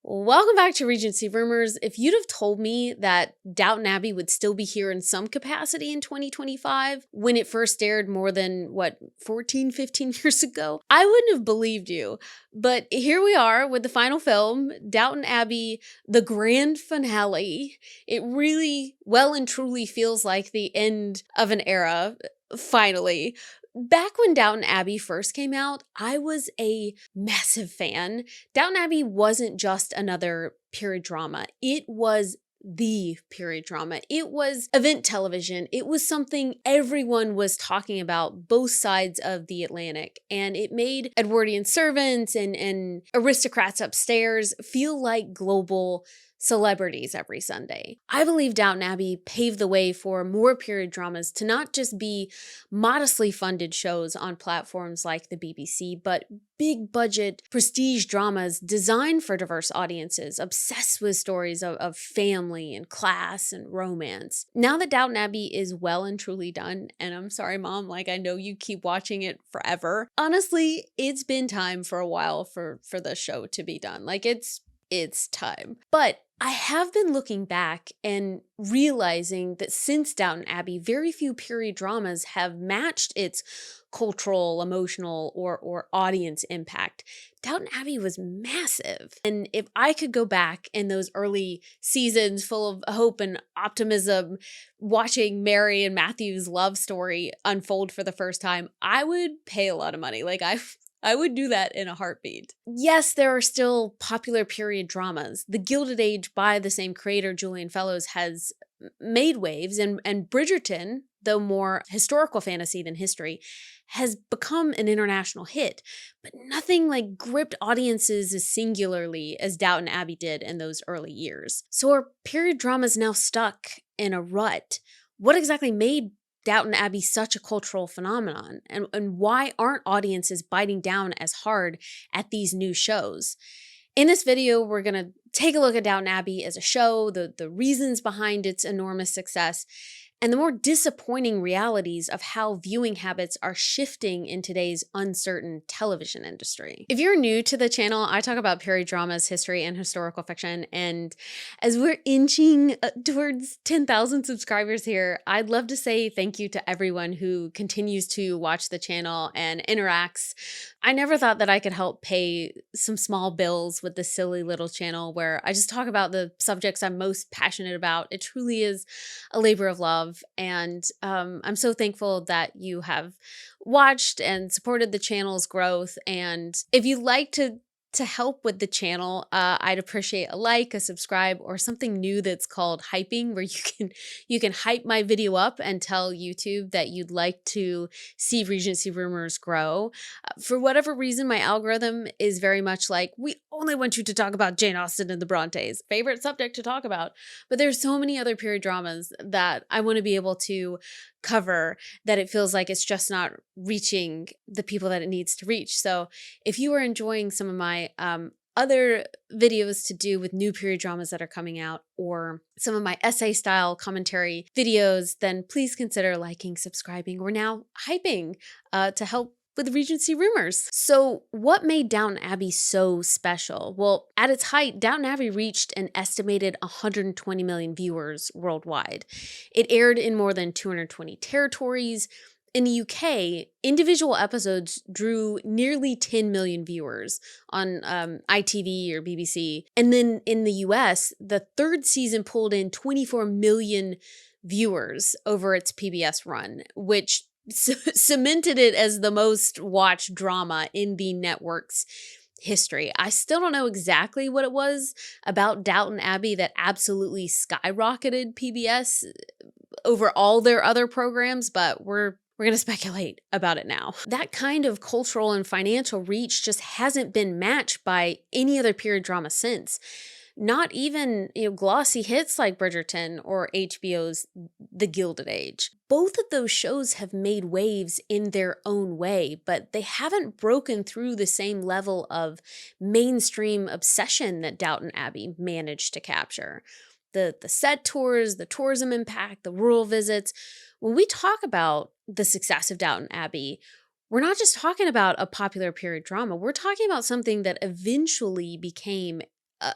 Welcome back to Regency Rumors. If you'd have told me that Downton Abbey would still be here in some capacity in 2025 when it first aired more than, 14, 15 years ago, I wouldn't have believed you. But here we are with the final film, Downton Abbey, the grand finale. It really well and truly feels like the end of an era, finally. Back when Downton Abbey first came out, I was a massive fan. Downton Abbey wasn't just another period drama. It was the period drama. It was event television. It was something everyone was talking about, both sides of the Atlantic. And it made Edwardian servants and aristocrats upstairs feel like global celebrities every Sunday. I believe Downton Abbey paved the way for more period dramas to not just be modestly funded shows on platforms like the BBC, but big budget prestige dramas designed for diverse audiences, obsessed with stories of family and class and romance. Now that Downton Abbey is well and truly done, and I'm sorry, Mom, I know you keep watching it forever. Honestly, it's been time for a while for the show to be done. It's time. But I have been looking back and realizing that since Downton Abbey, very few period dramas have matched its cultural, emotional, or audience impact. Downton Abbey was massive. And if I could go back in those early seasons full of hope and optimism, watching Mary and Matthew's love story unfold for the first time, I would pay a lot of money. I would do that in a heartbeat. Yes, there are still popular period dramas. The Gilded Age by the same creator, Julian has made waves, and Bridgerton, though more historical fantasy than history, has become an international hit. But nothing gripped audiences as singularly as Downton Abbey did in those early years. So are period dramas now stuck in a rut? What exactly made Downton Abbey such a cultural phenomenon? And why aren't audiences biting down as hard at these new shows? In this video, we're going to take a look at Downton Abbey as a show, the reasons behind its enormous success, and the more disappointing realities of how viewing habits are shifting in today's uncertain television industry. If you're new to the channel, I talk about period dramas, history, and historical fiction, and as we're inching towards 10,000 subscribers here, I'd love to say thank you to everyone who continues to watch the channel and interacts. I never thought that I could help pay some small bills with this silly little channel where I just talk about the subjects I'm most passionate about. It truly is a labor of love. And I'm so thankful that you have watched and supported the channel's growth. And if you'd like to help with the channel, I'd appreciate a like, a subscribe, or something new that's called hyping, where you can hype my video up and tell YouTube that you'd like to see Regency Rumors grow. For whatever reason, my algorithm is very much like, we only want you to talk about Jane Austen and the Brontes, favorite subject to talk about. But there's so many other period dramas that I want to be able to cover that it feels like it's just not reaching the people that it needs to reach. So if you are enjoying some of my other videos to do with new period dramas that are coming out, or some of my essay style commentary videos, then please consider liking, subscribing, or now hyping to help with Regency Rumors. So what made Downton Abbey so special? Well, at its height, Downton Abbey reached an estimated 120 million viewers worldwide. It aired in more than 220 territories. In the UK, individual episodes drew nearly 10 million viewers on ITV or BBC. And then in the US, the third season pulled in 24 million viewers over its PBS run, which cemented it as the most watched drama in the network's history. I still don't know exactly what it was about Downton Abbey that absolutely skyrocketed PBS over all their other programs, but we're going to speculate about it now. That kind of cultural and financial reach just hasn't been matched by any other period drama since. Not even, glossy hits like Bridgerton or HBO's The Gilded Age. Both of those shows have made waves in their own way, but they haven't broken through the same level of mainstream obsession that Downton Abbey managed to capture. The set tours, the tourism impact, the rural visits. When we talk about the success of Downton Abbey, we're not just talking about a popular period drama. We're talking about something that eventually became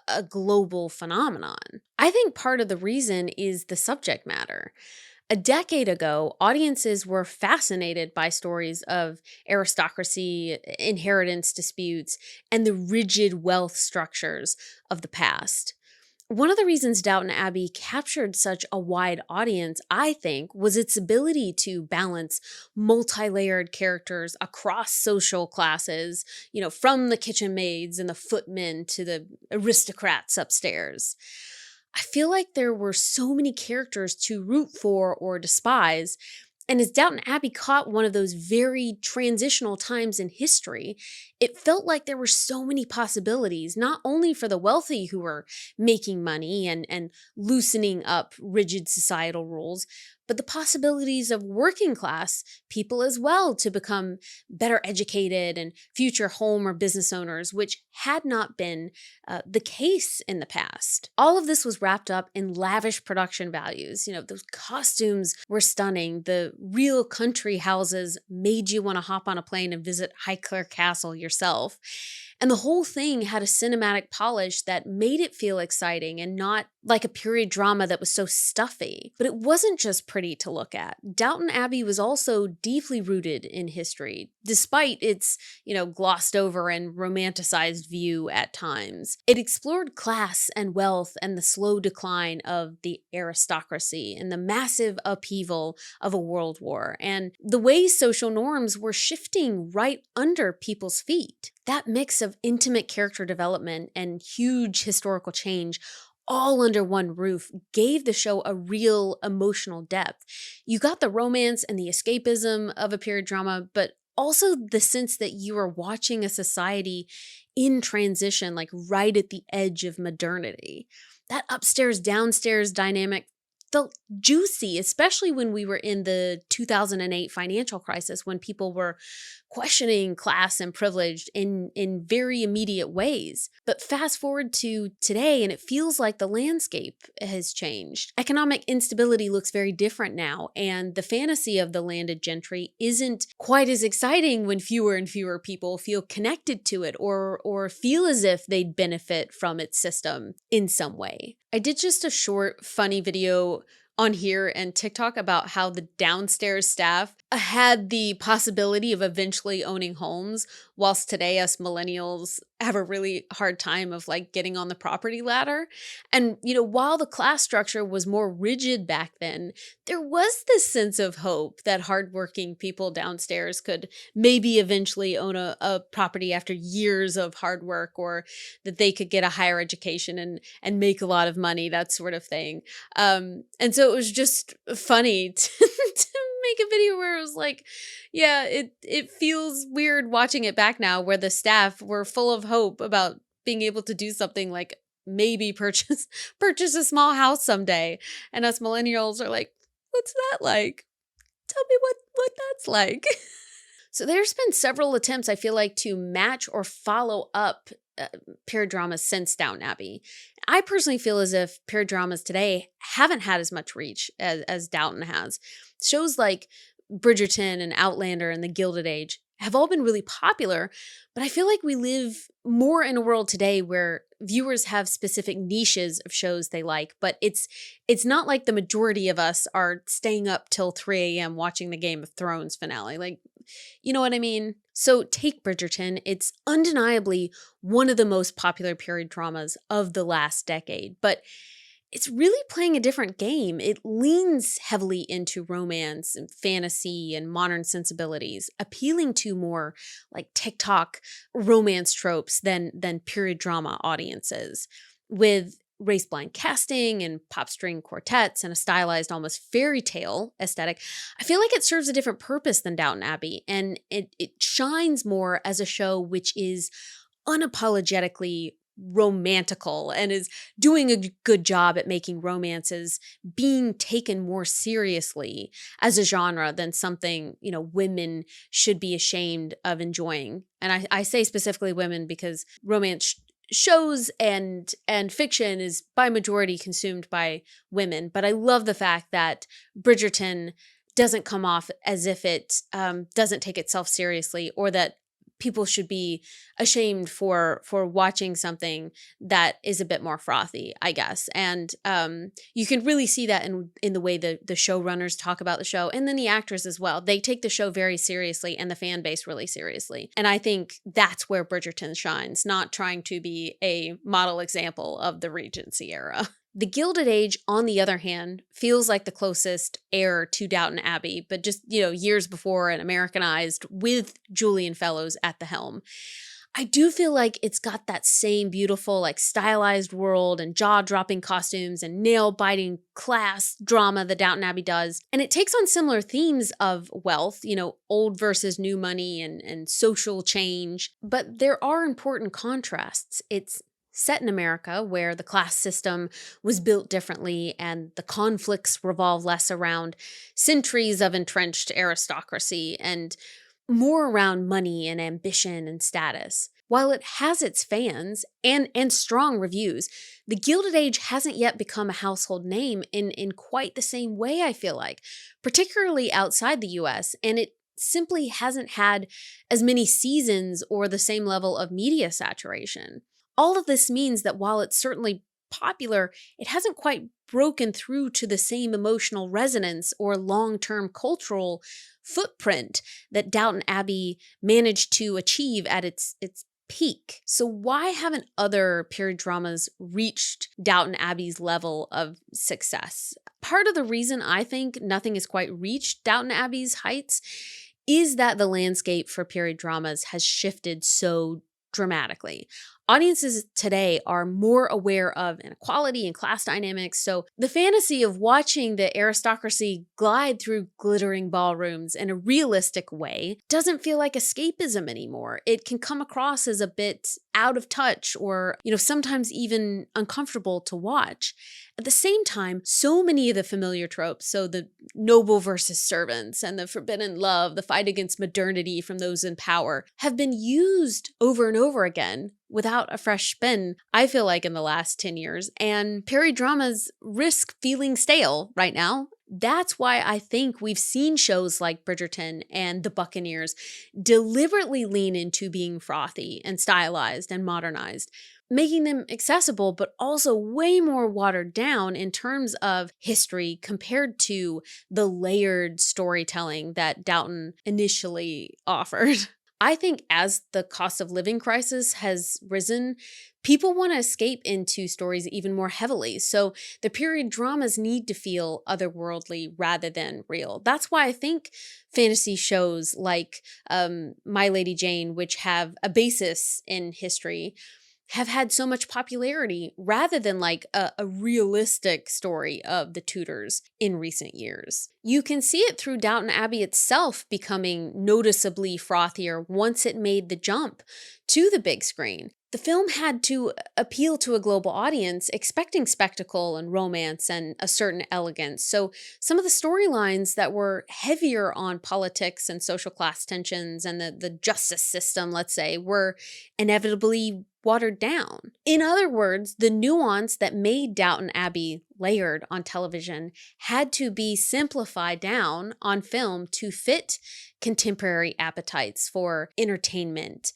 a global phenomenon. I think part of the reason is the subject matter. A decade ago, audiences were fascinated by stories of aristocracy, inheritance disputes, and the rigid wealth structures of the past. One of the reasons Downton Abbey captured such a wide audience, I think, was its ability to balance multi-layered characters across social classes, from the kitchen maids and the footmen to the aristocrats upstairs. I feel like there were so many characters to root for or despise. And as Downton Abbey caught one of those very transitional times in history, it felt like there were so many possibilities, not only for the wealthy who were making money and loosening up rigid societal rules, but the possibilities of working class people as well to become better educated and future home or business owners, which had not been the case in the past. All of this was wrapped up in lavish production values. Those costumes were stunning. The real country houses made you want to hop on a plane and visit Highclere Castle yourself. And the whole thing had a cinematic polish that made it feel exciting and not like a period drama that was so stuffy. But it wasn't just pretty to look at. Downton Abbey was also deeply rooted in history, despite its, glossed over and romanticized view at times. It explored class and wealth and the slow decline of the aristocracy and the massive upheaval of a world war and the way social norms were shifting right under people's feet. That mix of intimate character development and huge historical change all under one roof gave the show a real emotional depth. You got the romance and the escapism of a period drama, but also the sense that you are watching a society in transition, like right at the edge of modernity. That upstairs downstairs dynamic felt juicy, especially when we were in the 2008 financial crisis, when people were questioning class and privilege in very immediate ways. But fast forward to today, and it feels like the landscape has changed. Economic instability looks very different now, and the fantasy of the landed gentry isn't quite as exciting when fewer and fewer people feel connected to it or feel as if they'd benefit from its system in some way. I did just a short, funny video on here and TikTok about how the downstairs staff had the possibility of eventually owning homes, whilst today us millennials have a really hard time of getting on the property ladder. And, while the class structure was more rigid back then, there was this sense of hope that hardworking people downstairs could maybe eventually own a property after years of hard work, or that they could get a higher education and make a lot of money, that sort of thing. And so it was just funny to make a video where it was like, yeah, it feels weird watching it back now, where the staff were full of hope about being able to do something like maybe purchase a small house someday. And us millennials are like, what's that like? Tell me what that's like. So there's been several attempts, I feel like, to match or follow up period dramas since Downton Abbey. I personally feel as if period dramas today haven't had as much reach as Downton has. Shows like Bridgerton and Outlander and the Gilded Age have all been really popular, but I feel like we live more in a world today where viewers have specific niches of shows they like, but it's not like the majority of us are staying up till 3 a.m. watching the Game of Thrones finale. You know what I mean? So take Bridgerton. It's undeniably one of the most popular period dramas of the last decade, but it's really playing a different game. It leans heavily into romance and fantasy and modern sensibilities, appealing to more like TikTok romance tropes than period drama audiences. With race-blind casting and pop string quartets and a stylized, almost fairy tale aesthetic, I feel like it serves a different purpose than Downton Abbey, and it shines more as a show which is unapologetically romantical and is doing a good job at making romances being taken more seriously as a genre than something, women should be ashamed of enjoying. And I say specifically women because romance shows and fiction is by majority consumed by women. But I love the fact that Bridgerton doesn't come off as if it doesn't take itself seriously, or that people should be ashamed for watching something that is a bit more frothy, I guess. And you can really see that in the way the showrunners talk about the show, and then the actors as well. They take the show very seriously and the fan base really seriously. And I think that's where Bridgerton shines, not trying to be a model example of the Regency era. The Gilded Age, on the other hand, feels like the closest heir to Downton Abbey, but just, years before and Americanized with Julian Fellows at the helm. I do feel like it's got that same beautiful, like stylized world and jaw-dropping costumes and nail-biting class drama that Downton Abbey does. And it takes on similar themes of wealth, old versus new money and social change. But there are important contrasts. It's set in America, where the class system was built differently and the conflicts revolve less around centuries of entrenched aristocracy and more around money and ambition and status. While it has its fans and strong reviews, the Gilded Age hasn't yet become a household name in quite the same way, I feel like, particularly outside the US, and it simply hasn't had as many seasons or the same level of media saturation. All of this means that while it's certainly popular, it hasn't quite broken through to the same emotional resonance or long-term cultural footprint that Downton Abbey managed to achieve at its peak. So why haven't other period dramas reached Downton Abbey's level of success? Part of the reason I think nothing has quite reached Downton Abbey's heights is that the landscape for period dramas has shifted so dramatically. Audiences today are more aware of inequality and class dynamics, so the fantasy of watching the aristocracy glide through glittering ballrooms in a realistic way doesn't feel like escapism anymore. It can come across as a bit out of touch or, sometimes even uncomfortable to watch. At the same time, so many of the familiar tropes, so the noble versus servants and the forbidden love, the fight against modernity from those in power, have been used over and over again without a fresh spin, I feel like, in the last 10 years. And period dramas risk feeling stale right now. That's why I think we've seen shows like Bridgerton and the Buccaneers deliberately lean into being frothy and stylized and modernized, making them accessible, but also way more watered down in terms of history compared to the layered storytelling that Downton initially offered. I think as the cost of living crisis has risen, people want to escape into stories even more heavily. So the period dramas need to feel otherworldly rather than real. That's why I think fantasy shows like My Lady Jane, which have a basis in history, have had so much popularity rather than like a realistic story of the Tudors in recent years. You can see it through Downton Abbey itself becoming noticeably frothier once it made the jump to the big screen. The film had to appeal to a global audience expecting spectacle and romance and a certain elegance. So some of the storylines that were heavier on politics and social class tensions and the justice system, let's say, were inevitably watered down. In other words, the nuance that made Downton Abbey layered on television had to be simplified down on film to fit contemporary appetites for entertainment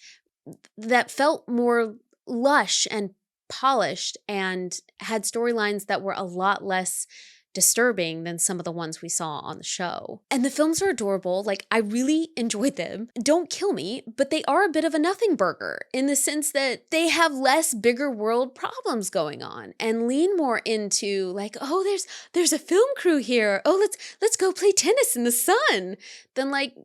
that felt more lush and polished and had storylines that were a lot less disturbing than some of the ones we saw on the show. And the films are adorable. Like, I really enjoyed them. Don't kill me, but they are a bit of a nothing burger in the sense that they have less bigger world problems going on and lean more into like, oh, there's a film crew here. Oh, let's go play tennis in the sun, than like,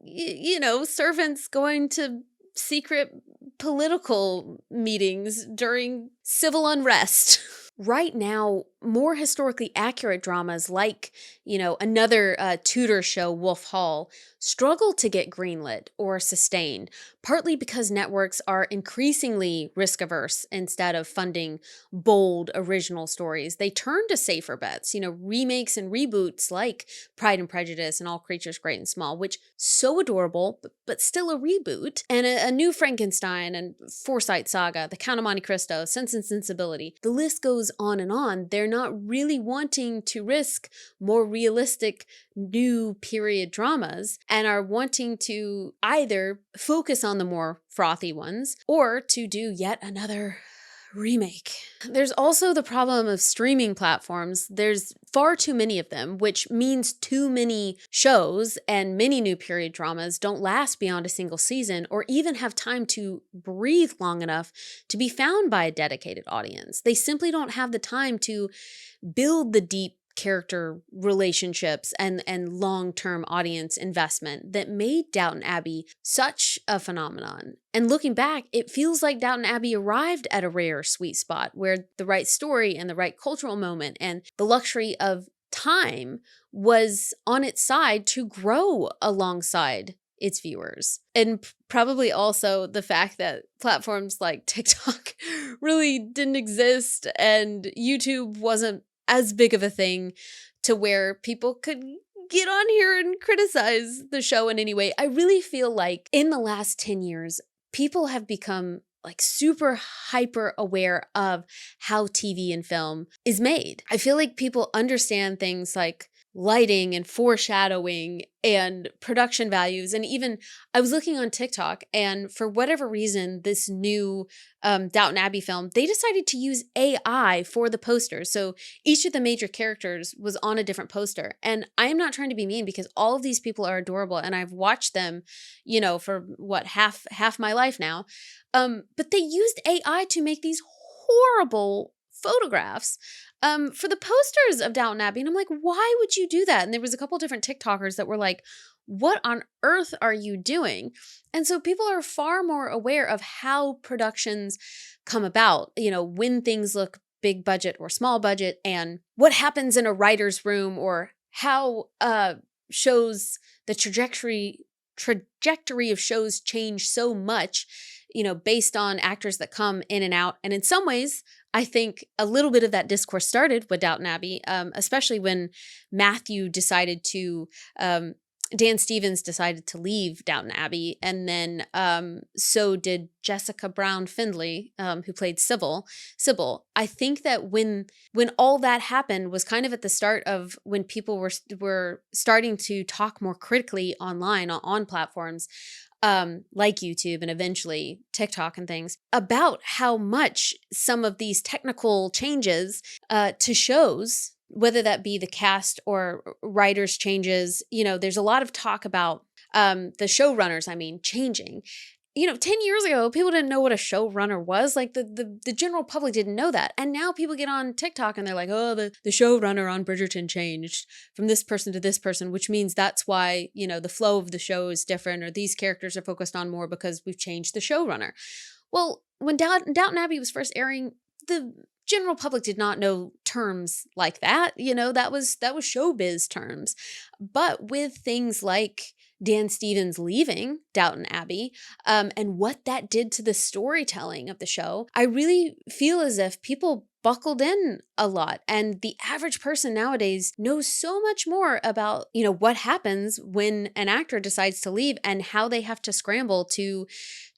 servants going to secret political meetings during civil unrest. Right now, more historically accurate dramas like, another Tudor show, Wolf Hall, struggle to get greenlit or sustained, partly because networks are increasingly risk-averse instead of funding bold, original stories. They turn to safer bets, remakes and reboots like Pride and Prejudice and All Creatures Great and Small, which so adorable, but still a reboot, and a new Frankenstein and Forsyte Saga, The Count of Monte Cristo, Sense and Sensibility. The list goes goes on, they're not really wanting to risk more realistic new period dramas and are wanting to either focus on the more frothy ones or to do yet another remake. There's also the problem of streaming platforms. There's far too many of them, which means too many shows and many new period dramas don't last beyond a single season or even have time to breathe long enough to be found by a dedicated audience. They simply don't have the time to build the deep character relationships and long-term audience investment that made Downton Abbey such a phenomenon. And looking back, it feels like Downton Abbey arrived at a rare sweet spot where the right story and the right cultural moment and the luxury of time was on its side to grow alongside its viewers. And probably also the fact that platforms like TikTok really didn't exist and YouTube wasn't as big of a thing to where people could get on here and criticize the show in any way. I really feel like in the last 10 years, people have become like super hyper aware of how TV and film is made. I feel like people understand things like lighting and foreshadowing and production values. And even I was looking on TikTok, and for whatever reason, this new Downton Abbey film, they decided to use AI for the posters. So each of the major characters was on a different poster. And I am not trying to be mean because all of these people are adorable and I've watched them, you know, for what, half my life now. But they used AI to make these horrible photographs for the posters of Downton Abbey. And I'm like, why would you do that? And there was a couple different TikTokers that were like, what on earth are you doing? And so people are far more aware of how productions come about, you know, when things look big budget or small budget and what happens in a writer's room or how shows the trajectory of shows change so much, you know, based on actors that come in and out. And in some ways, I think a little bit of that discourse started with Downton Abbey, especially when Dan Stevens decided to leave Downton Abbey. And then so did Jessica Brown Findlay, who played Sybil. I think that when all that happened was kind of at the start of when people were starting to talk more critically online on platforms like YouTube and eventually TikTok and things about how much some of these technical changes to shows, whether that be the cast or writers changes, you know, there's a lot of talk about the showrunners, changing. You know, 10 years ago, people didn't know what a showrunner was. Like the general public didn't know that. And now people get on TikTok and they're like, oh, the showrunner on Bridgerton changed from this person to this person, which means that's why, you know, the flow of the show is different or these characters are focused on more because we've changed the showrunner. Well, when Downton Abbey was first airing, the general public did not know terms like that. You know, that was showbiz terms. But with things like Dan Stevens leaving Downton Abbey, and what that did to the storytelling of the show, I really feel as if people buckled in a lot. And the average person nowadays knows so much more about, you know, what happens when an actor decides to leave and how they have to scramble to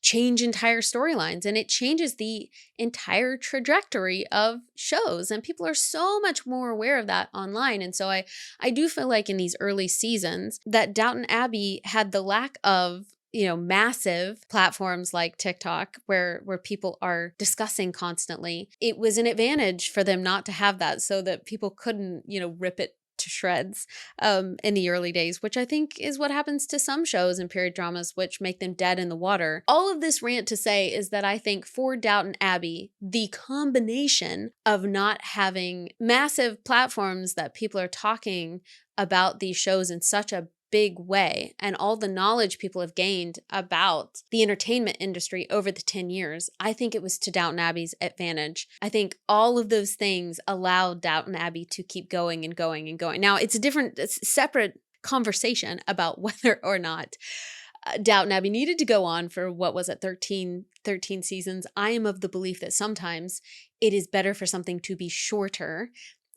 change entire storylines. And it changes the entire trajectory of shows. And people are so much more aware of that online. And so I do feel like in these early seasons that Downton Abbey had the lack of, you know, massive platforms like TikTok where people are discussing constantly. It was an advantage for them not to have that so that people couldn't, you know, rip it to shreds in the early days, which I think is what happens to some shows and period dramas, which make them dead in the water. All of this rant to say is that I think for Downton Abbey, the combination of not having massive platforms that people are talking about these shows in such a big way and all the knowledge people have gained about the entertainment industry over the 10 years, I think it was to Downton Abbey's advantage. I think all of those things allowed Downton Abbey to keep going and going and going. Now, it's a separate conversation about whether or not Downton Abbey needed to go on for, 13 seasons. I am of the belief that sometimes it is better for something to be shorter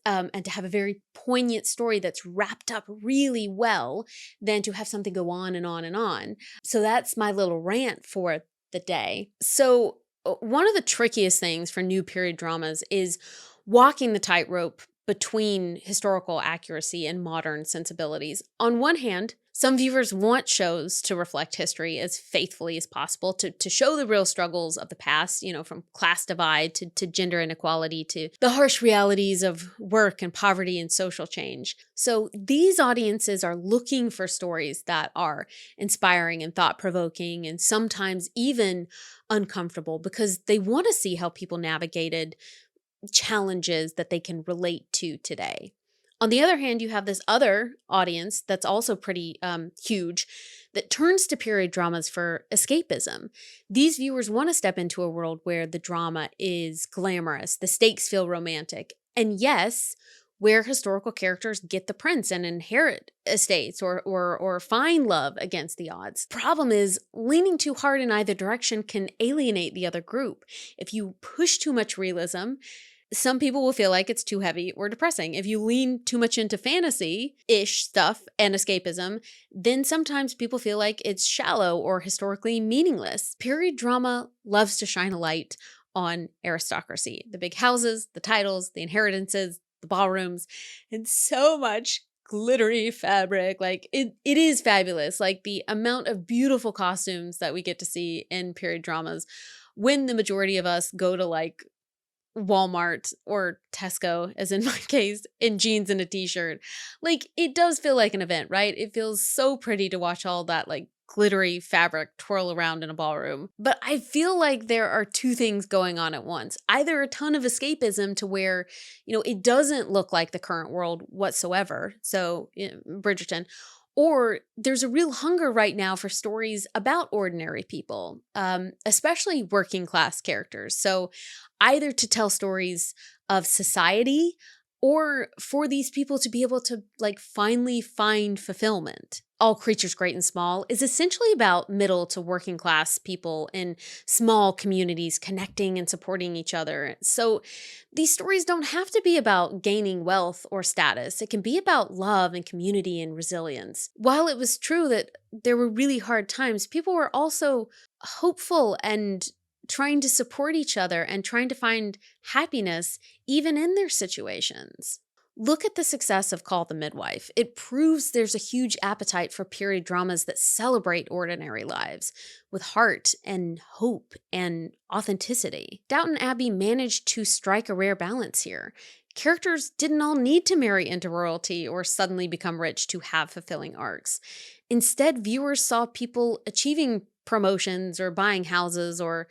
and to have a very poignant story that's wrapped up really well than to have something go on and on and on. So that's my little rant for the day. So one of the trickiest things for new period dramas is walking the tightrope between historical accuracy and modern sensibilities. On one hand, some viewers want shows to reflect history as faithfully as possible, to show the real struggles of the past, from class divide to gender inequality to the harsh realities of work and poverty and social change. So these audiences are looking for stories that are inspiring and thought-provoking and sometimes even uncomfortable because they want to see how people navigated challenges that they can relate to today. On the other hand, you have this other audience that's also pretty huge that turns to period dramas for escapism. These viewers want to step into a world where the drama is glamorous, the stakes feel romantic, and yes, where historical characters get the prince and inherit estates or find love against the odds. Problem is, leaning too hard in either direction can alienate the other group. If you push too much realism, some people will feel like it's too heavy or depressing. If you lean too much into fantasy-ish stuff and escapism, then sometimes people feel like it's shallow or historically meaningless. Period drama loves to shine a light on aristocracy, the big houses, the titles, the inheritances, the ballrooms, and so much glittery fabric. Like it is fabulous. Like the amount of beautiful costumes that we get to see in period dramas when the majority of us go to like Walmart or Tesco, as in my case, in jeans and a t-shirt. Like it does feel like an event, right? It feels so pretty to watch all that like glittery fabric twirl around in a ballroom. But I feel like there are two things going on at once. Either a ton of escapism to where, it doesn't look like the current world whatsoever. So, Bridgerton. Or there's a real hunger right now for stories about ordinary people, especially working class characters. So either to tell stories of society or for these people to be able to like finally find fulfillment. All Creatures Great and Small is essentially about middle to working class people in small communities connecting and supporting each other. So these stories don't have to be about gaining wealth or status. It can be about love and community and resilience. While it was true that there were really hard times, people were also hopeful and trying to support each other and trying to find happiness even in their situations. Look at the success of Call the Midwife. It proves there's a huge appetite for period dramas that celebrate ordinary lives with heart and hope and authenticity. Downton Abbey managed to strike a rare balance here. Characters didn't all need to marry into royalty or suddenly become rich to have fulfilling arcs. Instead, viewers saw people achieving promotions or buying houses or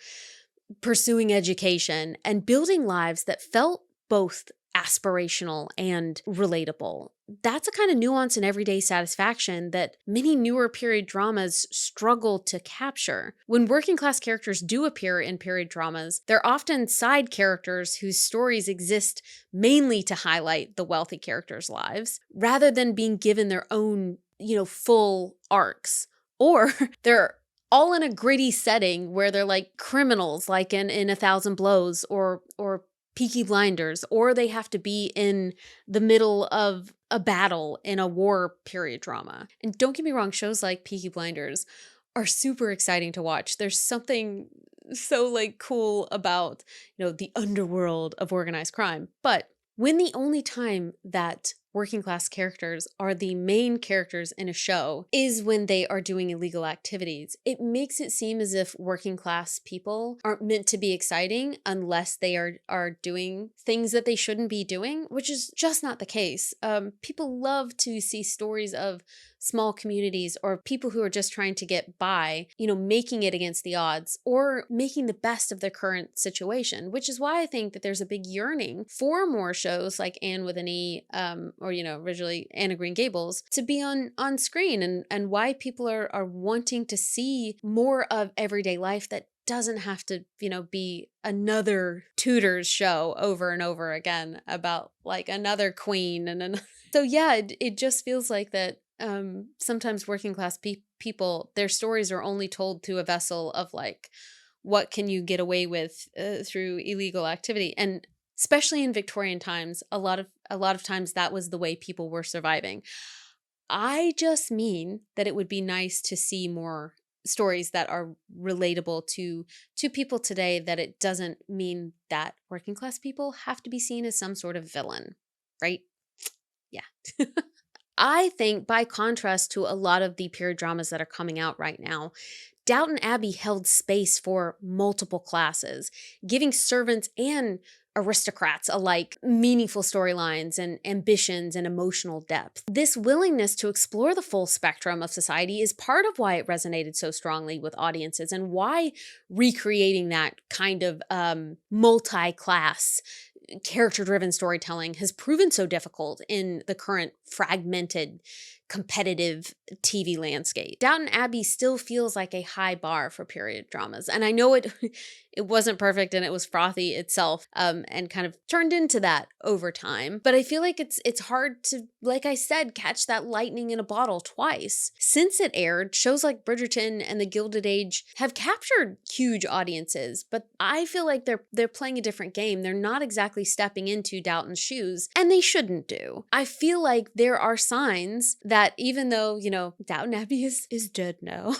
pursuing education and building lives that felt both aspirational and relatable. That's a kind of nuance and everyday satisfaction that many newer period dramas struggle to capture. When working class characters do appear in period dramas, they're often side characters whose stories exist mainly to highlight the wealthy characters' lives, rather than being given their own, full arcs. Or they're all in a gritty setting where they're like criminals, like in A Thousand Blows or Peaky Blinders, or they have to be in the middle of a battle in a war period drama. And don't get me wrong, shows like Peaky Blinders are super exciting to watch. There's something so like cool about, the underworld of organized crime. But when the only time that working class characters are the main characters in a show is when they are doing illegal activities, it makes it seem as if working class people aren't meant to be exciting unless they are doing things that they shouldn't be doing, which is just not the case. People love to see stories of small communities or people who are just trying to get by, making it against the odds or making the best of their current situation, which is why I think that there's a big yearning for more shows like Anne with an E, or originally Anne of Green Gables, to be on screen, and why people are wanting to see more of everyday life that doesn't have to, be another Tudors show over and over again about like another queen so yeah, it just feels like that sometimes working class people, their stories are only told through a vessel of like, what can you get away with through illegal activity? And especially in Victorian times, a lot of times that was the way people were surviving. I just mean that it would be nice to see more stories that are relatable to people today, that it doesn't mean that working class people have to be seen as some sort of villain, right? Yeah. I think by contrast to a lot of the period dramas that are coming out right now, Downton Abbey held space for multiple classes, giving servants and aristocrats alike meaningful storylines and ambitions and emotional depth. This willingness to explore the full spectrum of society is part of why it resonated so strongly with audiences, and why recreating that kind of multi-class character-driven storytelling has proven so difficult in the current fragmented, competitive TV landscape. Downton Abbey still feels like a high bar for period dramas. And I know it it wasn't perfect, and it was frothy itself, and kind of turned into that over time. But I feel like it's hard to, like I said, catch that lightning in a bottle twice. Since it aired, shows like Bridgerton and the Gilded Age have captured huge audiences, but I feel like they're playing a different game. They're not exactly stepping into Downton's shoes, and they shouldn't do. I feel like there are signs that even though, Downton Abbey is dead now,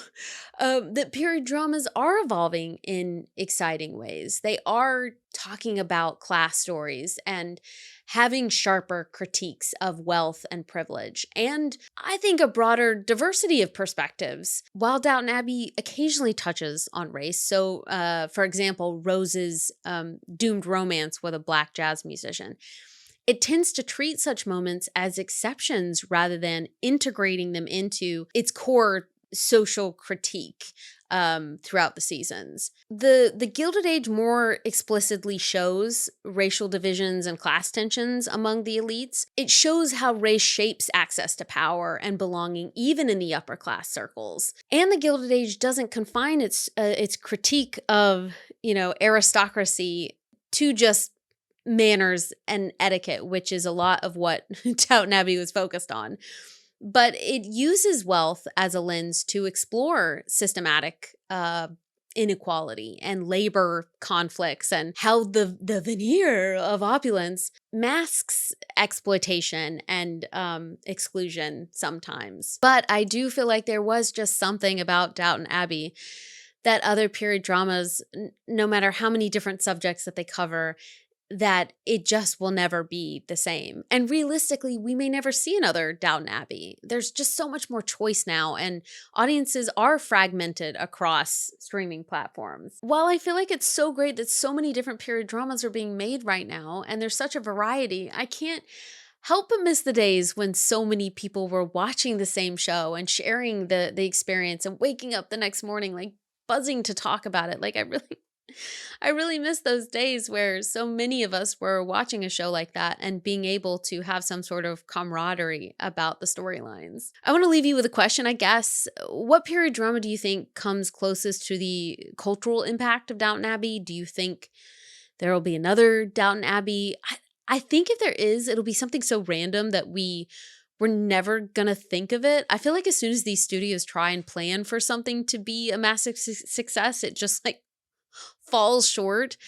that period dramas are evolving in exciting ways. They are talking about class stories and having sharper critiques of wealth and privilege, and I think a broader diversity of perspectives. While Downton Abbey occasionally touches on race, so for example, Rose's doomed romance with a black jazz musician, it tends to treat such moments as exceptions rather than integrating them into its core social critique throughout the seasons. The Gilded Age more explicitly shows racial divisions and class tensions among the elites. It shows how race shapes access to power and belonging even in the upper class circles. And the Gilded Age doesn't confine its critique of, aristocracy to just manners and etiquette, which is a lot of what Downton Abbey was focused on. But it uses wealth as a lens to explore systematic inequality and labor conflicts, and how the veneer of opulence masks exploitation and exclusion sometimes. But I do feel like there was just something about Downton Abbey that other period dramas, no matter how many different subjects that they cover, that it just will never be the same. And realistically, we may never see another Downton Abbey. There's just so much more choice now, and audiences are fragmented across streaming platforms. While I feel like it's so great that so many different period dramas are being made right now, and there's such a variety, I can't help but miss the days when so many people were watching the same show and sharing the experience and waking up the next morning like buzzing to talk about it. Like I really miss those days where so many of us were watching a show like that and being able to have some sort of camaraderie about the storylines. I want to leave you with a question, I guess. What period drama do you think comes closest to the cultural impact of Downton Abbey? Do you think there will be another Downton Abbey? I think if there is, it'll be something so random that we're never gonna think of it. I feel like as soon as these studios try and plan for something to be a massive success, it just falls short.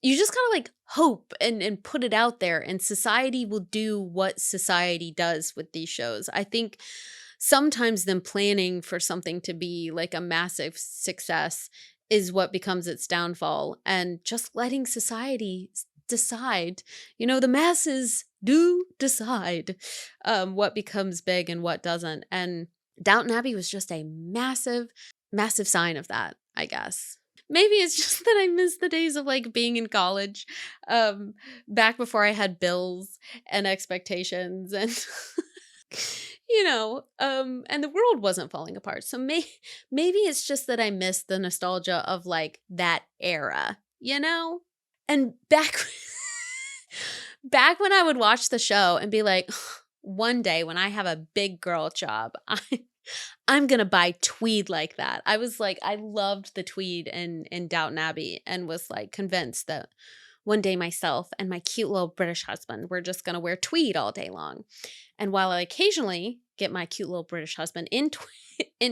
You just kind of hope and put it out there, and society will do what society does with these shows. I think sometimes them planning for something to be a massive success is what becomes its downfall, and just letting society decide. The masses do decide what becomes big and what doesn't. And Downton Abbey was just a massive, massive sign of that, I guess. Maybe it's just that I miss the days of being in college, back before I had bills and expectations and, and the world wasn't falling apart. So maybe it's just that I miss the nostalgia of that era, And back when I would watch the show and be like, one day when I have a big girl job, I'm going to buy tweed like that. I was I loved the tweed in Downton Abbey, and was convinced that one day myself and my cute little British husband were just going to wear tweed all day long. And while I occasionally get my cute little British husband in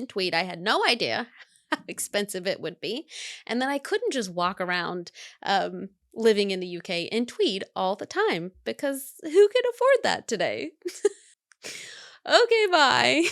tweed, I had no idea how expensive it would be. And then I couldn't just walk around living in the UK in tweed all the time, because who can afford that today? Okay, bye.